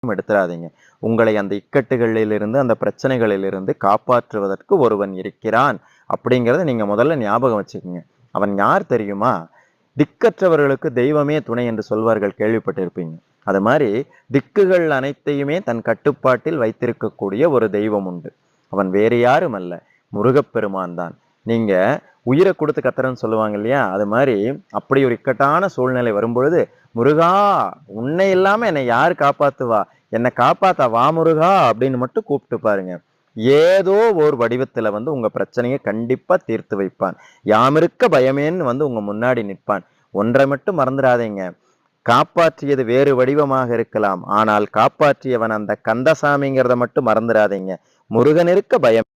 எடுத்துறாதீங்க. உங்களை அந்த இக்கட்டுகளிலிருந்து, அந்த பிரச்சனைகளிலிருந்து காப்பாற்றுவதற்கு ஒருவன் இருக்கிறான். அப்படிங்கிறத நீங்க முதல்ல ஞாபகம் வச்சுக்கங்க. அவன் யார் தெரியுமா? திக்கற்றவர்களுக்கு தெய்வமே துணை என்று சொல்வார்கள் கேள்விப்பட்டிருப்பீங்க. அது மாரி திக்குகள் அனைத்தையுமே தன் கட்டுப்பாட்டில் வைத்திருக்கக்கூடிய ஒரு தெய்வம் உண்டு. அவன் வேறு யாரும் அல்ல. முருகப்பெருமான் தான். நீங்க உயிர குடுத்து கத்துறன்னு சொல்லுவாங்க இல்லையா? அது மாரி அப்படி ஒரு இக்கட்டான சூழ்நிலை வரும்பொழுது, "முருகா! உன்னை இல்லாம என்னை யார் காப்பாத்துவா? என்ன காப்பாத்த வா முருகா!" அப்படின்னு மட்டும் கூப்பிட்டு பாருங்க. ஏதோ ஒரு வடிவத்துல வந்து உங்க பிரச்சனைய கண்டிப்பா தீர்த்து வைப்பான். யாமிருக்க பயமேன்னு வந்து உங்க முன்னாடி நிற்பான். ஒன்றை மட்டும் மறந்துடாதீங்க. காப்பாற்றியது வேறு வடிவமாக இருக்கலாம். ஆனால் காப்பாற்றியவன் அந்த கந்தசாமிங்கிறத மட்டும் மறந்துடாதீங்க. முருகன் இருக்க பயம்